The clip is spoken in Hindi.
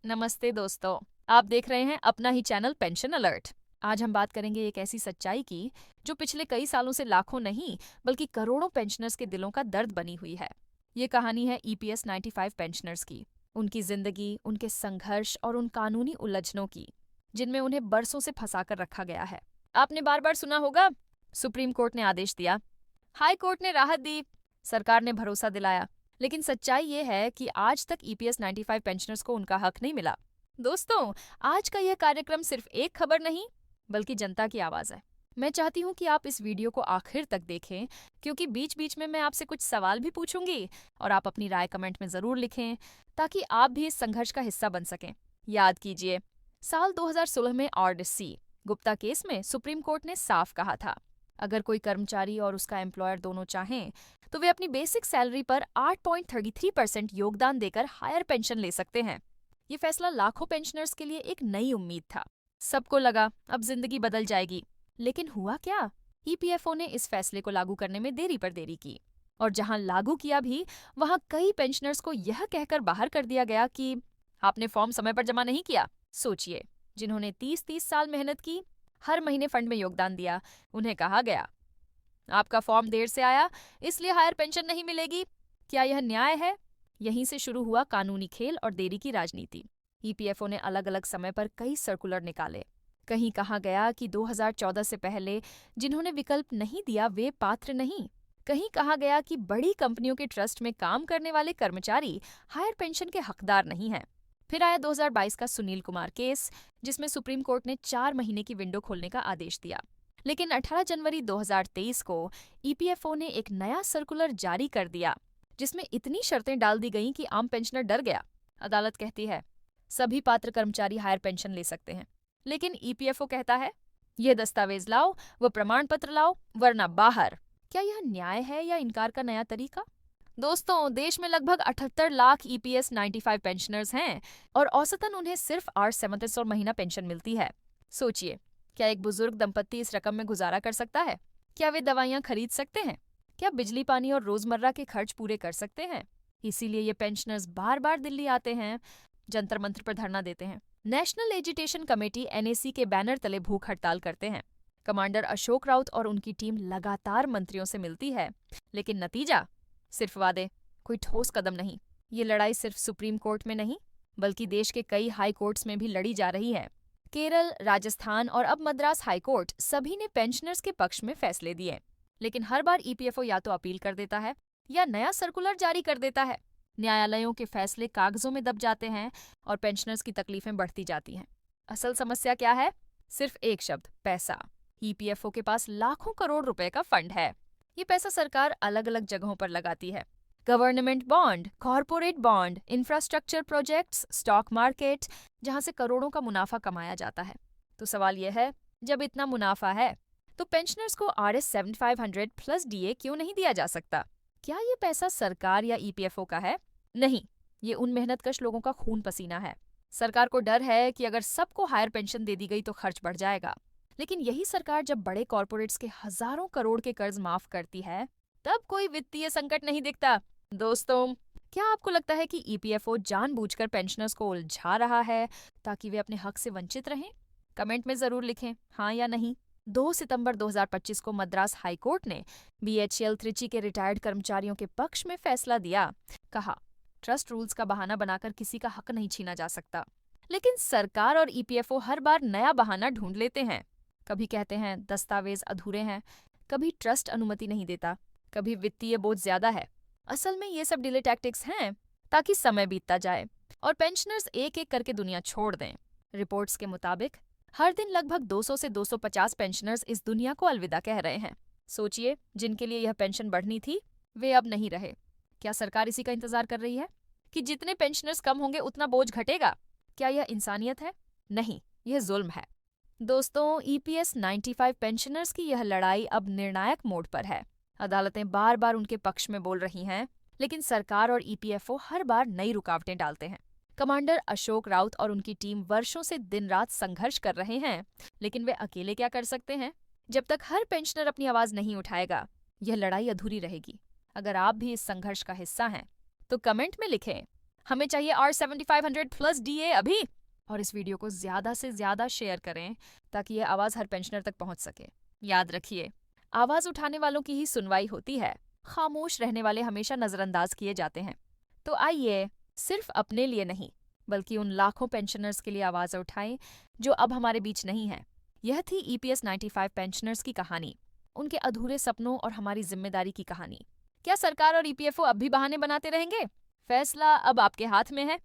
नमस्ते दोस्तों, आप देख रहे हैं अपना ही चैनल पेंशन अलर्ट। आज हम बात करेंगे एक ऐसी सच्चाई की जो पिछले कई सालों से लाखों नहीं बल्कि करोड़ों पेंशनर्स के दिलों का दर्द बनी हुई है। ये कहानी है ईपीएस 95 पेंशनर्स की, उनकी जिंदगी, उनके संघर्ष और उन कानूनी उलझनों की जिनमें उन्हें बरसों से फंसा कर रखा गया है। आपने बार बार सुना होगा, सुप्रीम कोर्ट ने आदेश दिया, हाई कोर्ट ने राहत दी, सरकार ने भरोसा दिलाया, लेकिन सच्चाई ये है कि आज तक ईपीएस 95 पेंशनर्स को उनका हक नहीं मिला। दोस्तों, आज का यह कार्यक्रम सिर्फ एक खबर नहीं बल्कि जनता की आवाज है। मैं चाहती हूँ कि आप इस वीडियो को आखिर तक देखें, क्योंकि बीच बीच में मैं आपसे कुछ सवाल भी पूछूंगी और आप अपनी राय कमेंट में जरूर लिखें ताकि आप भी इस संघर्ष का हिस्सा बन सकें। याद कीजिए, साल 2016 में आरडीसी गुप्ता केस में सुप्रीम कोर्ट ने साफ कहा था, अगर कोई कर्मचारी और उसका एम्प्लॉयर दोनों चाहें तो वे अपनी बेसिक सैलरी पर 8.33% योगदान देकर हायर पेंशन ले सकते हैं। ये फैसला लाखों पेंशनर्स के लिए एक नई उम्मीद था। सबको लगा अब जिंदगी बदल जाएगी, लेकिन हुआ क्या? ईपीएफओ ने इस फैसले को लागू करने में देरी पर देरी की, और जहां लागू किया भी वहां कई पेंशनर्स को यह कहकर बाहर कर दिया गया कि आपने फॉर्म समय पर जमा नहीं किया। सोचिए, जिन्होंने 30-30 साल मेहनत की, हर महीने फंड में योगदान दिया, उन्हें कहा गया आपका फॉर्म देर से आया इसलिए हायर पेंशन नहीं मिलेगी। क्या यह न्याय है? यहीं से शुरू हुआ कानूनी खेल और देरी की राजनीति। ईपीएफओ ने अलग अलग समय पर कई सर्कुलर निकाले। कहीं कहा गया कि 2014 से पहले जिन्होंने विकल्प नहीं दिया वे पात्र नहीं। कहीं कहा गया कि बड़ी कंपनियों के ट्रस्ट में काम करने वाले कर्मचारी हायर पेंशन के हकदार नहीं हैं। फिर आया 2022 का सुनील कुमार केस, जिसमें सुप्रीम कोर्ट ने 4 महीने की विंडो खोलने का आदेश दिया। लेकिन 18 जनवरी 2023 को ईपीएफओ ने एक नया सर्कुलर जारी कर दिया, जिसमें इतनी शर्तें डाल दी गईं कि आम पेंशनर डर गया। अदालत कहती है सभी पात्र कर्मचारी हायर पेंशन ले सकते हैं, लेकिन ईपीएफओ कहता है ये दस्तावेज लाओ, वो प्रमाण पत्र लाओ, वरना बाहर। क्या यह न्याय है या इनकार का नया तरीका? दोस्तों, देश में लगभग 78 लाख ईपीएस 95 पेंशनर्स हैं और औसतन उन्हें सिर्फ 837 महीना पेंशन मिलती है। सोचिए, क्या एक बुजुर्ग दंपत्ति इस रकम में गुजारा कर सकता है? क्या वे दवाइयाँ खरीद सकते हैं? क्या बिजली पानी और रोजमर्रा के खर्च पूरे कर सकते हैं? इसीलिए ये पेंशनर्स बार बार दिल्ली आते हैं, जंतर मंत्र पर धरना देते हैं, नेशनल एजुटेशन कमेटी एनएसी के बैनर तले भूख हड़ताल करते हैं। कमांडर अशोक राउत और उनकी टीम लगातार मंत्रियों से मिलती है, लेकिन नतीजा सिर्फ वादे, कोई ठोस कदम नहीं। ये लड़ाई सिर्फ सुप्रीम कोर्ट में नहीं बल्कि देश के कई हाई कोर्ट्स में भी लड़ी जा रही है। केरल, राजस्थान और अब मद्रास हाई कोर्ट सभी ने पेंशनर्स के पक्ष में फैसले दिए, लेकिन हर बार ईपीएफओ या तो अपील कर देता है या नया सर्कुलर जारी कर देता है। न्यायालयों के फैसले कागजों में दब जाते हैं और पेंशनर्स की तकलीफें बढ़ती जाती हैं। असल समस्या क्या है? सिर्फ एक शब्द, पैसा। ईपीएफओ के पास लाखों करोड़ रुपए का फंड है। ये पैसा सरकार अलग अलग जगहों पर लगाती है, government bond, corporate bond, infrastructure projects, stock market, जहां से करोड़ों का मुनाफा कमाया जाता है। तो सवाल यह है, जब इतना मुनाफा है तो पेंशनर्स को RS 7500 प्लस डीए क्यों नहीं दिया जा सकता? क्या ये पैसा सरकार या ईपीएफओ का है? नहीं, ये उन मेहनतकश लोगों का खून पसीना है। सरकार को डर है कि अगर सबको हायर पेंशन दे दी गई तो खर्च बढ़ जाएगा, लेकिन यही सरकार जब बड़े कॉर्पोरेट्स के हजारों करोड़ के कर्ज माफ करती है तब कोई वित्तीय संकट नहीं दिखता। दोस्तों, क्या आपको लगता है कि ईपीएफओ जानबूझकर पेंशनर्स को उलझा रहा है ताकि वे अपने हक से वंचित रहें? कमेंट में जरूर लिखें, हाँ या नहीं। 2 सितंबर 2025 को मद्रास हाई कोर्ट ने बीएचईएल त्रिची के रिटायर्ड कर्मचारियों के पक्ष में फैसला दिया। कहा, ट्रस्ट रूल्स का बहाना बनाकर किसी का हक नहीं छीना जा सकता। लेकिन सरकार और ईपीएफओ हर बार नया बहाना ढूंढ लेते हैं। कभी कहते हैं दस्तावेज अधूरे हैं, कभी ट्रस्ट अनुमति नहीं देता, कभी वित्तीय बोझ ज्यादा है। असल में ये सब डिले टैक्टिक्स हैं ताकि समय बीतता जाए और पेंशनर्स एक एक करके दुनिया छोड़ दें। रिपोर्ट्स के मुताबिक हर दिन लगभग 200 से 250 पेंशनर्स इस दुनिया को अलविदा कह रहे हैं। सोचिए, जिनके लिए यह पेंशन बढ़नी थी वे अब नहीं रहे। क्या सरकार इसी का इंतजार कर रही है कि जितने पेंशनर्स कम होंगे उतना बोझ घटेगा? क्या यह इंसानियत है? नहीं, यह जुल्म है। दोस्तों, ईपीएस 95 पेंशनर्स की यह लड़ाई अब निर्णायक मोड़ पर है। अदालतें बार बार उनके पक्ष में बोल रही हैं, लेकिन सरकार और ईपीएफओ हर बार नई रुकावटें डालते हैं। कमांडर अशोक राउत और उनकी टीम वर्षों से दिन रात संघर्ष कर रहे हैं, लेकिन वे अकेले क्या कर सकते हैं? जब तक हर पेंशनर अपनी आवाज नहीं उठाएगा, यह लड़ाई अधूरी रहेगी। अगर आप भी इस संघर्ष का हिस्सा हैं, तो कमेंट में लिखें, हमें चाहिए R7500 प्लस DA अभी। और इस वीडियो को ज्यादा से ज्यादा शेयर करें ताकि ये आवाज हर पेंशनर तक पहुंच सके। याद रखिए, आवाज उठाने वालों की ही सुनवाई होती है, खामोश रहने वाले हमेशा नजरअंदाज किए जाते हैं। तो आइए सिर्फ अपने लिए नहीं बल्कि उन लाखों पेंशनर्स के लिए आवाज उठाएं जो अब हमारे बीच नहीं हैं। यह थी EPS 95 पेंशनर्स की कहानी, उनके अधूरे सपनों और हमारी जिम्मेदारी की कहानी। क्या सरकार और EPFO अब भी बहाने बनाते रहेंगे? फैसला अब आपके हाथ में है।